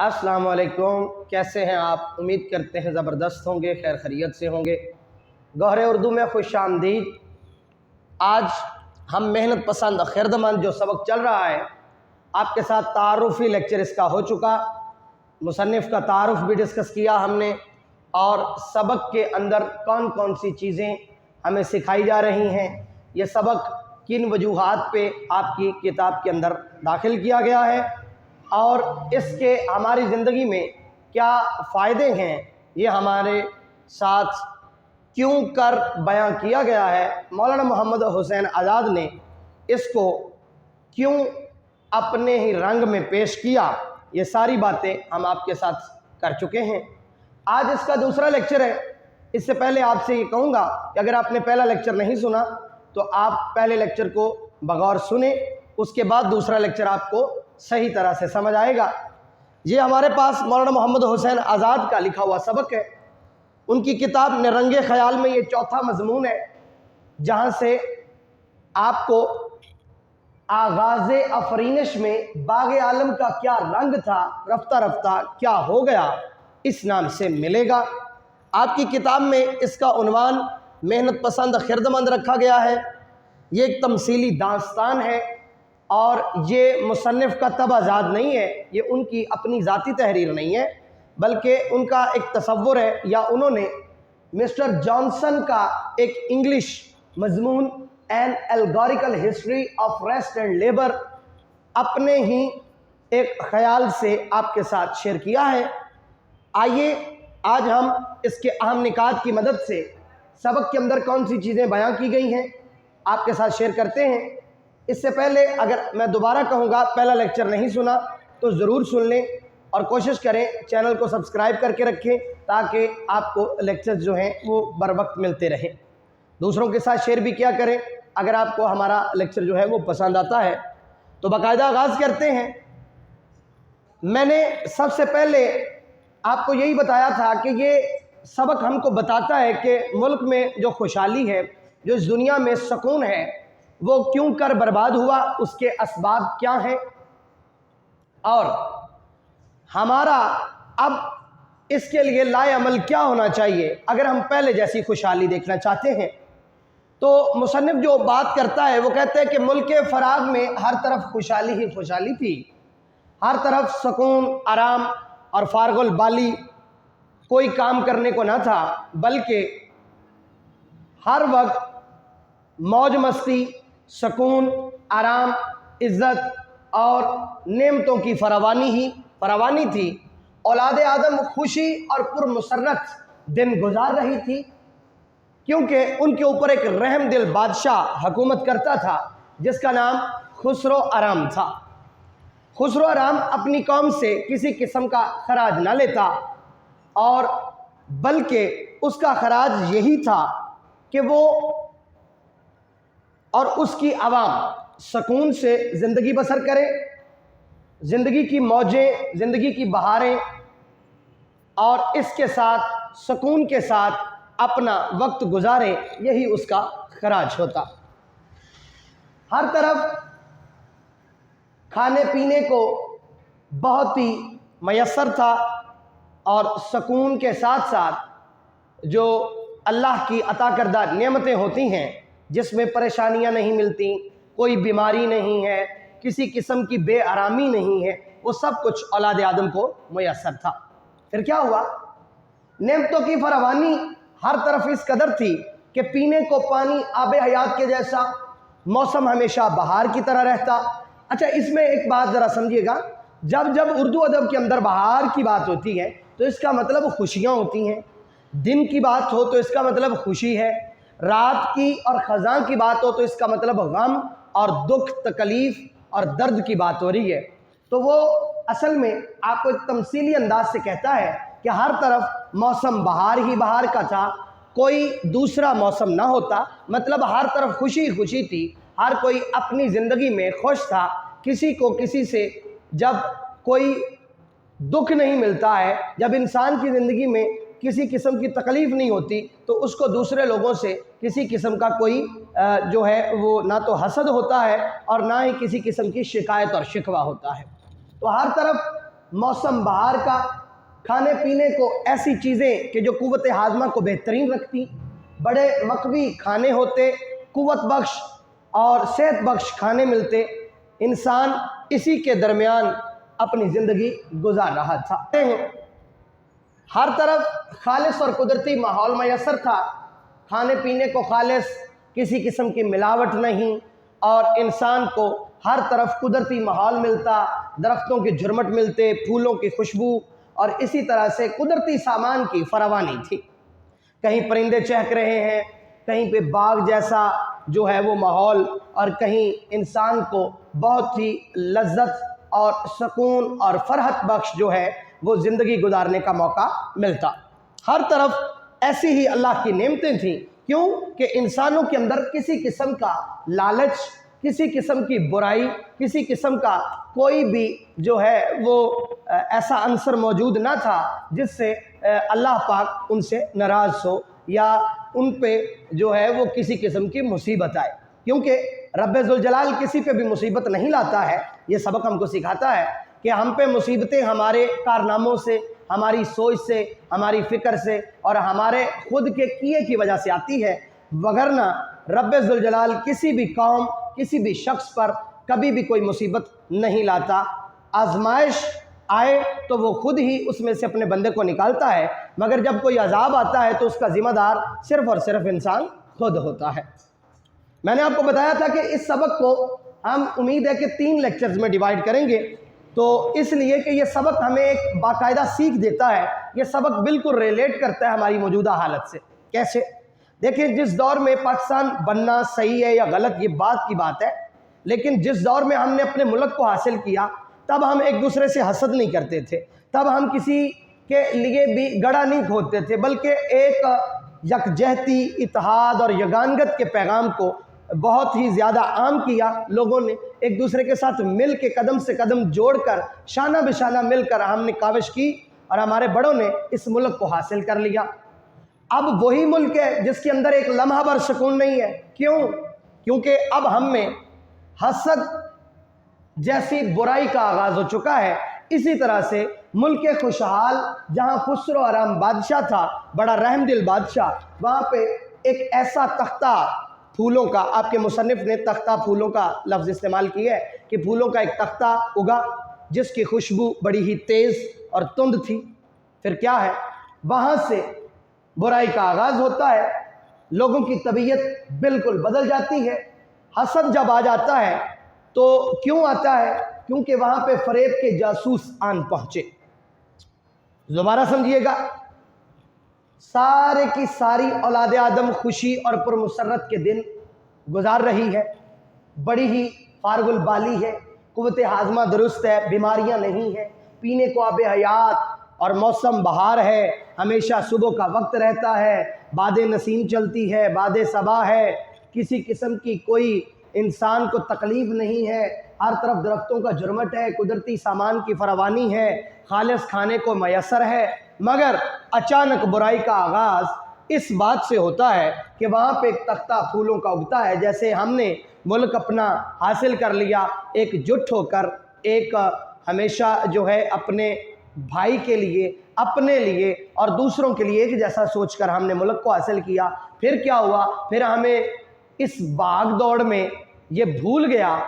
अस्सलाम वालेकुम। कैसे हैं आप? उम्मीद करते हैं ज़बरदस्त होंगे, खैर खैरियत से होंगे। गौहर उर्दू में खुश आमदीद। आज हम मेहनत पसंद खिरदमंद जो सबक चल रहा है, आपके साथ तारुफ़ी लेक्चर इसका हो चुका। मुसन्निफ़ का तारुफ़ भी डिस्कस किया हमने, और सबक के अंदर कौन कौन सी चीज़ें हमें सिखाई जा रही हैं, ये सबक किन वजूहात पे आपकी किताब के अंदर दाखिल किया गया है और इसके हमारी ज़िंदगी में क्या फ़ायदे हैं, ये हमारे साथ क्यों कर बयां किया गया है। मौलाना मोहम्मद हुसैन आज़ाद ने इसको क्यों अपने ही रंग में पेश किया, ये सारी बातें हम आपके साथ कर चुके हैं। आज इसका दूसरा लेक्चर है। इससे पहले आपसे ये कहूँगा कि अगर आपने पहला लेक्चर नहीं सुना तो आप पहले लेक्चर को बगौर सुने, उसके बाद दूसरा लेक्चर आपको सही तरह से समझ आएगा। ये हमारे पास मौलाना मोहम्मद हुसैन आज़ाद का लिखा हुआ सबक है। उनकी किताब निरंगे ख्याल में ये चौथा मजमून है, जहाँ से आपको आगाज़ अफरीनिश में बाग़ आलम का क्या रंग था, रफ्ता रफ्ता क्या हो गया, इस नाम से मिलेगा। आपकी किताब में इसका उन्वान मेहनत पसंद खिरदमंद रखा गया है। ये एक तमसीली दास्तान है और ये मुसन्निफ़ का तबाजाद नहीं है, ये उनकी अपनी ज़ाती तहरीर नहीं है, बल्कि उनका एक तसव्वुर है, या उन्होंने मिस्टर जॉनसन का एक इंग्लिश मजमून An Allegorical History of Rest and Labour अपने ही एक ख़याल से आपके साथ शेयर किया है। आइए आज हम इसके अहम निकात की मदद से सबक के अंदर कौन सी चीज़ें बयां की गई हैं आपके साथ शेयर करते हैं। इससे पहले अगर मैं दोबारा कहूँगा, पहला लेक्चर नहीं सुना तो ज़रूर सुन लें और कोशिश करें चैनल को सब्सक्राइब करके रखें, ताकि आपको लेक्चर्स जो हैं वो बर वक्त मिलते रहें। दूसरों के साथ शेयर भी किया करें अगर आपको हमारा लेक्चर जो है वो पसंद आता है। तो बाकायदा आगाज़ करते हैं। मैंने सबसे पहले आपको यही बताया था कि ये सबक हमको बताता है कि मुल्क में जो खुशहाली है, जो इस दुनिया में सुकून है, वो क्यों कर बर्बाद हुआ, उसके असबाब क्या हैं, और हमारा अब इसके लिए लाए अमल क्या होना चाहिए अगर हम पहले जैसी खुशहाली देखना चाहते हैं। तो मुसन्निफ़ जो बात करता है वो कहते हैं कि मुल्क फ़राग में हर तरफ खुशहाली ही खुशहाली थी, हर तरफ सुकून, आराम और फारगुल बाली, कोई काम करने को ना था, बल्कि हर वक्त मौज मस्ती, सुकून, आराम, इज़्ज़त और नेमतों की फरावानी थी। औलाद आदम खुशी और पुरमसरत दिन गुजार रही थी, क्योंकि उनके ऊपर एक रहम दिल बादशाह हुकूमत करता था जिसका नाम खुसरो आराम था। खुसरो आराम अपनी कौम से किसी किस्म का खराज ना लेता, और बल्कि उसका खराज यही था कि वो और उसकी आवाम सुकून से ज़िंदगी बसर करे, ज़िंदगी की मौजें, ज़िंदगी की बहारें, और इसके साथ सुकून के साथ अपना वक्त गुजारे, यही उसका खराज होता। हर तरफ खाने पीने को बहुत ही मयस्सर था, और सुकून के साथ साथ जो अल्लाह की अता करदा नेमतें होती हैं, जिसमें परेशानियां नहीं मिलती, कोई बीमारी नहीं है, किसी किस्म की बेआरामी नहीं है, वो सब कुछ औलाद आदम को मुयस्सर था। फिर क्या हुआ? नेमतों की फरावानी हर तरफ इस कदर थी कि पीने को पानी आब हयात के जैसा, मौसम हमेशा बहार की तरह रहता। अच्छा, इसमें एक बात ज़रा समझिएगा, जब जब उर्दू अदब के अंदर बहार की बात होती है तो इसका मतलब खुशियाँ होती हैं। दिन की बात हो तो इसका मतलब खुशी है, रात की और ख़ज़ां की बात हो तो इसका मतलब गम और दुख, तकलीफ़ और दर्द की बात हो रही है। तो वो असल में आपको एक तमसीली अंदाज से कहता है कि हर तरफ मौसम बहार ही बहार का था, कोई दूसरा मौसम ना होता, मतलब हर तरफ खुशी खुशी थी, हर कोई अपनी ज़िंदगी में खुश था। किसी को किसी से जब कोई दुख नहीं मिलता है, जब इंसान की ज़िंदगी में किसी किस्म की तकलीफ़ नहीं होती, तो उसको दूसरे लोगों से किसी किस्म का कोई जो है वो ना तो हसद होता है और ना ही किसी किस्म की शिकायत और शिकवा होता है। तो हर तरफ मौसम बहार का, खाने पीने को ऐसी चीज़ें कि जो क़ुव्वत हाज़मा को बेहतरीन रखती, बड़े मकवी खाने होते, क़ुव्वत बख्श और सेहत बख्श खाने मिलते। इंसान इसी के दरमियान अपनी ज़िंदगी गुजार रहा था। हर तरफ खालिस और कुदरती माहौल मैसर था, खाने पीने को खालिस, किसी किस्म की मिलावट नहीं, और इंसान को हर तरफ कुदरती माहौल मिलता, दरख्तों के झुरमट मिलते, फूलों की खुशबू, और इसी तरह से कुदरती सामान की फरावानी थी। कहीं परिंदे चहक रहे हैं, कहीं पे बाग जैसा जो है वो माहौल, और कहीं इंसान को बहुत ही लज्जत और सुकून और फरहत बख्श जो है वो ज़िंदगी गुजारने का मौका मिलता। हर तरफ ऐसी ही अल्लाह की नेमतें थीं। क्यों कि इंसानों के अंदर किसी किस्म का लालच, किसी किस्म की बुराई, किसी किस्म का कोई भी जो है वो ऐसा अंसर मौजूद ना था जिससे अल्लाह पाक उनसे नाराज़ हो या उन पे जो है वो किसी किस्म की मुसीबत आए। क्योंकि रब्बे ज़ुल जलाल किसी पे भी मुसीबत नहीं लाता है। ये सबक हमको सिखाता है कि हम पे मुसीबतें हमारे कारनामों से, हमारी सोच से, हमारी फ़िक्र से और हमारे खुद के किए की वजह से आती है, वगरना रब्बे ज़ुल जलाल किसी भी कौम, किसी भी शख्स पर कभी भी कोई मुसीबत नहीं लाता। आजमाइश आए तो वो खुद ही उसमें से अपने बंदे को निकालता है, मगर जब कोई अजाब आता है तो उसका ज़िम्मेदार सिर्फ़ और सिर्फ इंसान खुद होता है। मैंने आपको बताया था कि इस सबक को हम उम्मीद है कि 3 लेक्चर्स में डिवाइड करेंगे, तो इसलिए कि ये सबक हमें एक बाकायदा सीख देता है। ये सबक बिल्कुल रिलेट करता है हमारी मौजूदा हालत से। कैसे? देखिए, जिस दौर में पाकिस्तान बनना सही है या गलत ये बात की बात है, लेकिन जिस दौर में हमने अपने मुल्क को हासिल किया तब हम एक दूसरे से हसद नहीं करते थे, तब हम किसी के लिए भी गड़ा नहीं खोदते थे, बल्कि एक यकजहती, इत्तेहाद और यगानगत के पैगाम को बहुत ही ज़्यादा आम किया। लोगों ने एक दूसरे के साथ मिल के कदम से कदम जोड़कर, शाना बिशाना मिलकर हमने काविश की और हमारे बड़ों ने इस मुल्क को हासिल कर लिया। अब वही मुल्क है जिसके अंदर एक लम्हा भर सुकून नहीं है। क्यों? क्योंकि अब हम में हसद जैसी बुराई का आगाज़ हो चुका है। इसी तरह से मुल्क खुशहाल, जहाँ खुसरो आराम बादशाह था, बड़ा रहमदिल बादशाह, वहाँ पे एक ऐसा तख्ता फूलों का, आपके मुसन्निफ ने तख्ता फूलों का लफ्ज़ इस्तेमाल किया है कि फूलों का एक तख्ता उगा जिसकी खुशबू बड़ी ही तेज़ और तुंद थी। फिर क्या है, वहाँ से बुराई का आगाज़ होता है, लोगों की तबीयत बिल्कुल बदल जाती है। हसद जब आ जाता है तो क्यों आता है? क्योंकि वहाँ पे फरेब के जासूस आन पहुँचे। दोबारा समझिएगा, सारे की सारी औलाद आदम खुशी और पुरमसरत के दिन गुजार रही है, बड़ी ही फारगुल बाली है, क़ुव्वत हाज़मा दुरुस्त है, बीमारियां नहीं हैं, पीने को आब हयात और मौसम बहार है, हमेशा सुबह का वक्त रहता है, बादे नसीम चलती है, बादे सबा है, किसी किस्म की कोई इंसान को तकलीफ़ नहीं है, हर तरफ दरख्तों का जुर्मट है, कुदरती सामान की फरावानी है, खालिस खाने को मैसर है। मगर अचानक बुराई का आगाज़ इस बात से होता है कि वहाँ पे एक तख्ता फूलों का उगता है। जैसे हमने मुल्क अपना हासिल कर लिया, एकजुट होकर, एक हमेशा जो है अपने भाई के लिए, अपने लिए और दूसरों के लिए एक जैसा सोचकर हमने मुल्क को हासिल किया। फिर क्या हुआ? फिर हमें इस भाग दौड़ में ये भूल गया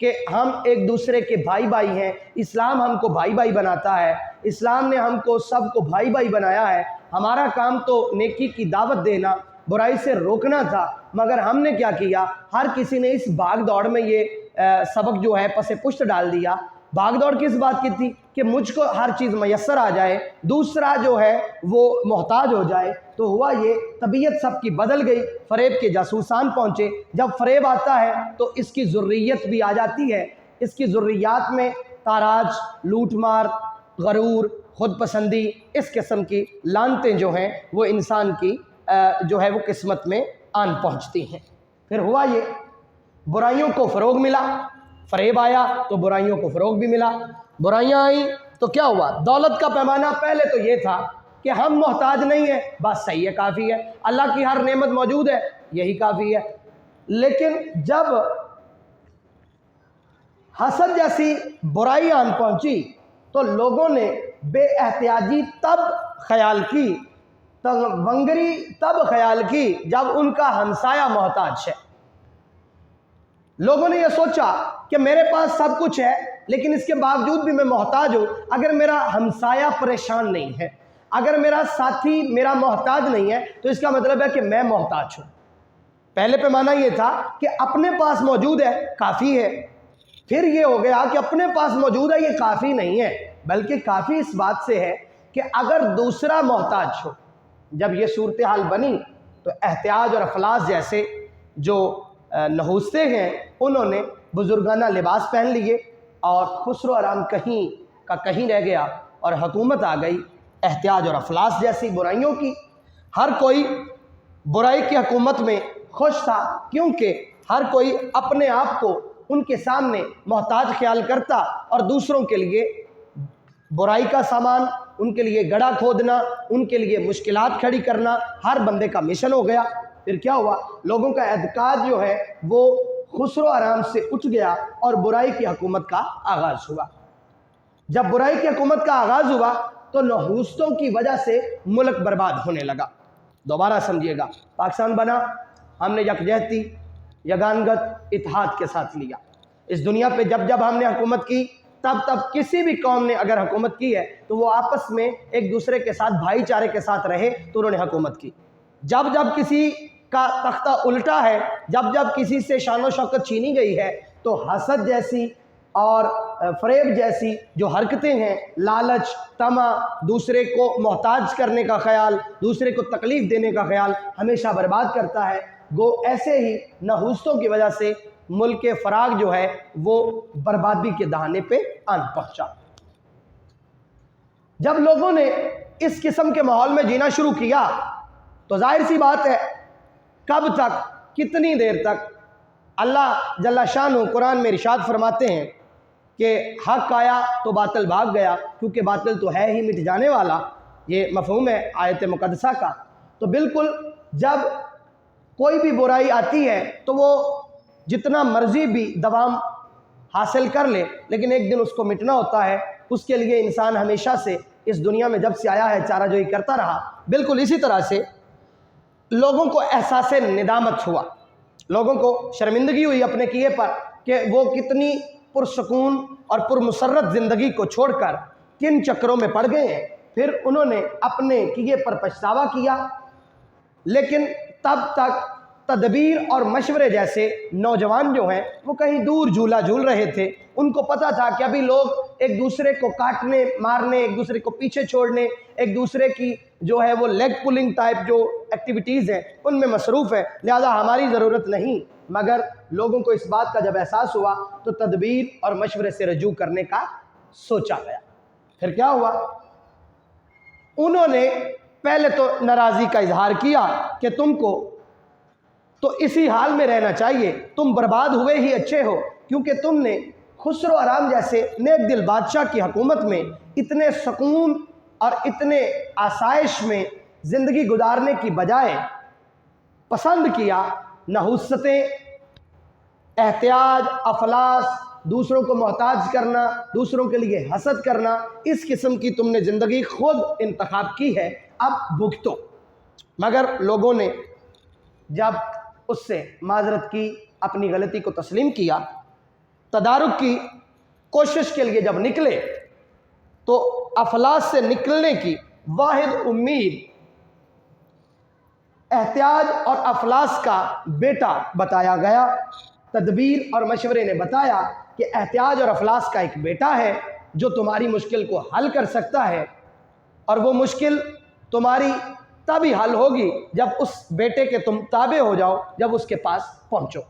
कि हम एक दूसरे के भाई भाई हैं। इस्लाम हमको भाई भाई बनाता है, इस्लाम ने हमको सबको भाई भाई बनाया है। हमारा काम तो नेकी की दावत देना, बुराई से रोकना था, मगर हमने क्या किया? हर किसी ने इस भाग दौड़ में ये सबक जो है पसे पुष्ट डाल दिया। भाग दौड़ किस बात की थी? कि मुझको हर चीज़ मैसर आ जाए, दूसरा जो है वो मोहताज हो जाए। तो हुआ ये, तबीयत सबकी बदल गई, फरेब के जासूसान पहुँचे। जब फरेब आता है तो इसकी ज़ुर्रियत भी आ जाती है। इसकी ज़ुर्रियात में ताराज, लूट मार, गरूर, ख़ुद पसंदी, इस किस्म की लानतें जो हैं वो इंसान की जो है वो किस्मत में आन पहुँचती हैं। फिर हुआ ये, बुराइयों को फ़रोग मिला, फरेब आया तो बुराइयों को फ़रोग भी मिला। बुराइयां आई तो क्या हुआ? दौलत का पैमाना पहले तो ये था कि हम मोहताज नहीं है, बात सही है, काफ़ी है, अल्लाह की हर नेमत मौजूद है, यही काफ़ी है। लेकिन जब हसद जैसी बुराई आन पहुंची تو لوگوں نے بے احتیاطی تب خیال کی، ونگری تب خیال کی جب ان کا ہمسایہ محتاج ہے۔ لوگوں نے یہ سوچا کہ میرے پاس سب کچھ ہے لیکن اس کے باوجود بھی میں محتاج ہوں، اگر میرا ہمسایہ پریشان نہیں ہے، اگر میرا ساتھی میرا محتاج نہیں ہے تو اس کا مطلب ہے کہ میں محتاج ہوں۔ پہلے پیمانہ یہ تھا کہ اپنے پاس موجود ہے کافی ہے، پھر یہ ہو گیا کہ اپنے پاس موجود ہے یہ کافی نہیں ہے، بلکہ کافی اس بات سے ہے کہ اگر دوسرا محتاج ہو۔ جب یہ صورتحال بنی تو احتیاج اور افلاس جیسے جو نحوستے ہیں انہوں نے بزرگانہ لباس پہن لیے اور خسرو آرام کہیں کا کہیں رہ گیا، اور حکومت آ گئی احتیاج اور افلاس جیسی برائیوں کی۔ ہر کوئی برائی کی حکومت میں خوش تھا، کیونکہ ہر کوئی اپنے آپ کو ان کے سامنے محتاج خیال کرتا اور دوسروں کے لیے برائی کا سامان، ان کے لیے گڑھا کھودنا، ان کے لیے مشکلات کھڑی کرنا ہر بندے کا مشن ہو گیا۔ پھر کیا ہوا؟ لوگوں کا اعتقاد جو ہے وہ خسرو آرام سے اٹھ گیا اور برائی کی حکومت کا آغاز ہوا۔ جب برائی کی حکومت کا آغاز ہوا تو نحوستوں کی وجہ سے ملک برباد ہونے لگا۔ دوبارہ سمجھیے گا، پاکستان بنا، ہم نے یکجہتی، یگانگت، اتحاد کے ساتھ لیا۔ اس دنیا پہ جب جب ہم نے حکومت کی تب کسی بھی قوم نے اگر حکومت کی ہے تو وہ آپس میں ایک دوسرے کے ساتھ بھائی چارے کے ساتھ رہے تو انہوں نے حکومت کی۔ جب جب کسی کا تختہ الٹا ہے، جب جب کسی سے شان و شوکت چھینی گئی ہے تو حسد جیسی اور فریب جیسی جو حرکتیں ہیں، لالچ، طمع، دوسرے کو محتاج کرنے کا خیال، دوسرے کو تکلیف دینے کا خیال ہمیشہ برباد کرتا ہے۔ گو ایسے ہی نحوستوں کی وجہ سے ملک فراغ جو ہے وہ بربادی کے دہانے پہ آن پہنچا۔ جب لوگوں نے اس قسم کے ماحول میں جینا شروع کیا تو ظاہر سی بات ہے کب تک، کتنی دیر تک؟ اللہ جل شانہ قرآن میں ارشاد فرماتے ہیں کہ حق آیا تو باطل بھاگ گیا، کیونکہ باطل تو ہے ہی مٹ جانے والا۔ یہ مفہوم ہے آیت مقدسہ کا۔ تو بالکل جب کوئی بھی برائی آتی ہے تو وہ جتنا مرضی بھی دوام حاصل کر لے لیکن ایک دن اس کو مٹنا ہوتا ہے۔ اس کے لیے انسان ہمیشہ سے اس دنیا میں جب سے آیا ہے چارہ جوئی کرتا رہا۔ بالکل اسی طرح سے لوگوں کو احساس ندامت ہوا، لوگوں کو شرمندگی ہوئی اپنے کیے پر کہ وہ کتنی پرسکون اور پرمسرت زندگی کو چھوڑ کر کن چکروں میں پڑ گئے ہیں۔ پھر انہوں نے اپنے کیے پر پچھتاوا کیا، لیکن تب تک تدبیر اور مشورے جیسے نوجوان جو ہیں وہ کہیں دور جھولا جھول رہے تھے۔ ان کو پتہ تھا کہ ابھی لوگ ایک دوسرے کو کاٹنے مارنے، ایک دوسرے کو پیچھے چھوڑنے، ایک دوسرے کی جو ہے وہ لیگ پولنگ ٹائپ جو ایکٹیویٹیز ہیں ان میں مصروف ہے، لہذا ہماری ضرورت نہیں۔ مگر لوگوں کو اس بات کا جب احساس ہوا تو تدبیر اور مشورے سے رجوع کرنے کا سوچا گیا۔ پھر کیا ہوا؟ انہوں نے پہلے تو ناراضی کا اظہار کیا کہ تم کو تو اسی حال میں رہنا چاہیے، تم برباد ہوئے ہی اچھے ہو، کیونکہ تم نے خسرو آرام جیسے نیک دل بادشاہ کی حکومت میں اتنے سکون اور اتنے آسائش میں زندگی گزارنے کی بجائے پسند کیا نحوستیں، احتیاج، افلاس، دوسروں کو محتاج کرنا، دوسروں کے لیے حسد کرنا، اس قسم کی تم نے زندگی خود انتخاب کی ہے، اب بھگتو۔ مگر لوگوں نے جب اس سے معذرت کی، اپنی غلطی کو تسلیم کیا، تدارک کی کوشش کے لیے جب نکلے تو افلاس سے نکلنے کی واحد امید احتیاج اور افلاس کا بیٹا بتایا گیا۔ تدبیر اور مشورے نے بتایا کہ احتیاج اور افلاس کا ایک بیٹا ہے جو تمہاری مشکل کو حل کر سکتا ہے، اور وہ مشکل تمہاری تبھی حل ہوگی جب اس بیٹے کے تم تابع ہو جاؤ، جب اس کے پاس پہنچو۔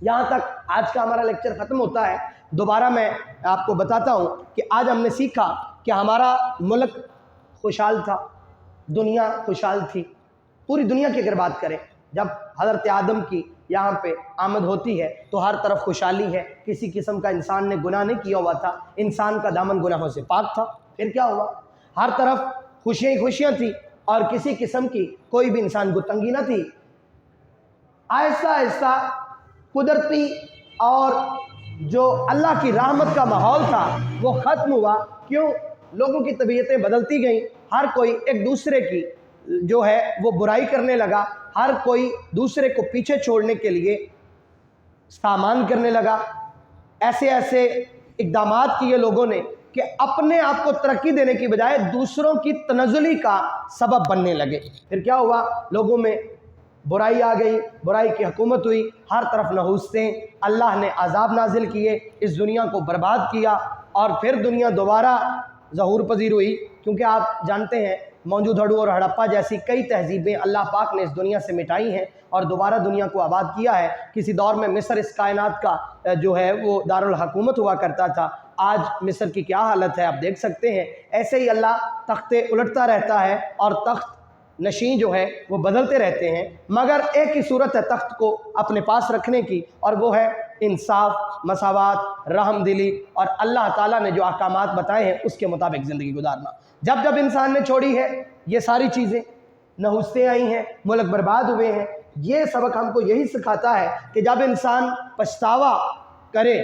یہاں تک آج کا ہمارا لیکچر ختم ہوتا ہے۔ دوبارہ میں آپ کو بتاتا ہوں کہ آج ہم نے سیکھا کہ ہمارا ملک خوشحال تھا، دنیا خوشحال تھی۔ پوری دنیا کی اگر بات کریں، جب حضرت آدم کی یہاں پہ آمد ہوتی ہے تو ہر طرف خوشحالی ہے، کسی قسم کا انسان نے گناہ نہیں کیا ہوا تھا، انسان کا دامن گناہوں سے پاک تھا۔ پھر کیا ہوا؟ ہر طرف خوشیاں ہی خوشیاں تھیں اور کسی قسم کی کوئی بھی انسان کو تنگی نہ تھی۔ آہستہ آہستہ قدرتی اور जो अल्लाह की रहमत का माहौल था वो ख़त्म हुआ। क्यों? लोगों की तबीयतें बदलती गईं, हर कोई एक दूसरे की जो है वो बुराई करने लगा, हर कोई दूसरे को पीछे छोड़ने के लिए सामान करने लगा। ऐसे ऐसे इक़दामात किए लोगों ने कि अपने आप को तरक्की देने की बजाय दूसरों की तनज़ुली का सबब बनने लगे। फिर क्या हुआ? लोगों में बुराई आ गई, बुराई की हुकूमत हुई, हर तरफ नहूसतें, अल्लाह ने अज़ाब नाजिल किए, इस दुनिया को बर्बाद किया और फिर दुनिया दोबारा ज़हूर पजीर हुई। क्योंकि आप जानते हैं मोहनजोदड़ो और हड़प्पा जैसी कई तहजीबें अल्लाह पाक ने इस दुनिया से मिटाई हैं और दोबारा दुनिया को आबाद किया है। किसी दौर में मिस्र इस कायनात का जो है वो दारुल हुकूमत हुआ करता था। आज मिस्र की क्या हालत है आप देख सकते हैं। ऐसे ही अल्लाह तख्ते उलटता रहता है और तख्त नशीं जो है वो बदलते रहते हैं, मगर एक ही सूरत है तख्त को अपने पास रखने की, और वो है इंसाफ, मसावात, रहमदिली और अल्लाह ताला ने जो अहकामात बताए हैं उसके मुताबिक ज़िंदगी गुजारना। जब जब इंसान ने छोड़ी है ये सारी चीज़ें, नहुस्तें आई हैं, मुल्क बर्बाद हुए हैं। ये सबक हमको यही सिखाता है कि जब इंसान पछतावा करे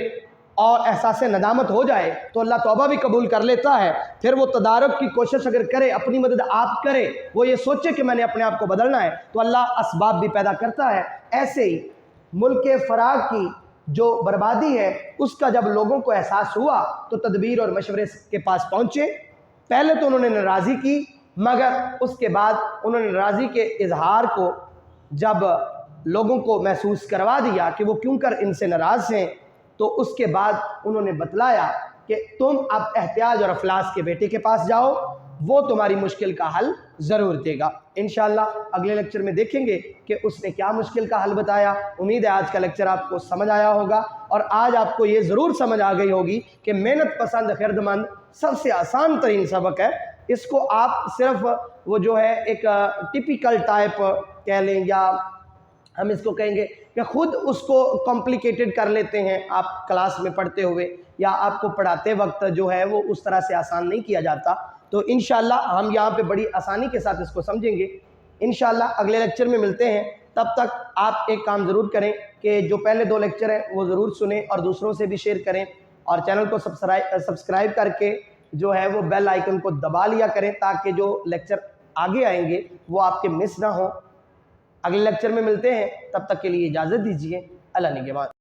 और एहसास नदामत हो जाए तो अल्लाह तौबा भी कबूल कर लेता है। फिर वो तदारुक की कोशिश अगर करे, अपनी मदद आप करे, वो ये सोचे कि मैंने अपने आप को बदलना है, तो अल्लाह असबाब भी पैदा करता है। ऐसे ही मुल्क फराग की जो बर्बादी है उसका जब लोगों को एहसास हुआ तो तदबीर और मशवरे के पास पहुँचे। पहले तो उन्होंने नाराज़ी की, मगर उसके बाद उन्होंने नाराज़ी के इजहार को जब लोगों को महसूस करवा दिया कि वो क्यों कर इनसे नाराज़ हैं, तो उसके बाद उन्होंने बतलाया कि तुम अब एहतियाज और अफलास के बेटे के पास जाओ, वो तुम्हारी मुश्किल का हल ज़रूर देगा। इंशाअल्लाह अगले लेक्चर में देखेंगे कि उसने क्या मुश्किल का हल बताया। उम्मीद है आज का लेक्चर आपको समझ आया होगा और आज आपको ये ज़रूर समझ आ गई होगी कि मेहनत पसंद खिरदमंद सबसे आसान तरीन सबक है। इसको आप सिर्फ वो जो है एक टिपिकल टाइप कह लें, या हम इसको कहेंगे कि ख़ुद उसको कॉम्प्लिकेटेड कर लेते हैं आप क्लास में पढ़ते हुए, या आपको पढ़ाते वक्त जो है वो उस तरह से आसान नहीं किया जाता। तो इंशाअल्लाह हम यहाँ पे बड़ी आसानी के साथ इसको समझेंगे। इंशाअल्लाह अगले लेक्चर में मिलते हैं। तब तक आप एक काम ज़रूर करें कि जो पहले 2 लेक्चर हैं वो ज़रूर सुनें और दूसरों से भी शेयर करें, और चैनल को सब्सक्राइब करके जो है वो बेल आइकन को दबा लिया करें, ताकि जो लेक्चर आगे आएंगे वो आपके मिस ना हो। अगले लेक्चर में मिलते हैं, तब तक के लिए इजाज़त दीजिए। अल्लाह निगहबान।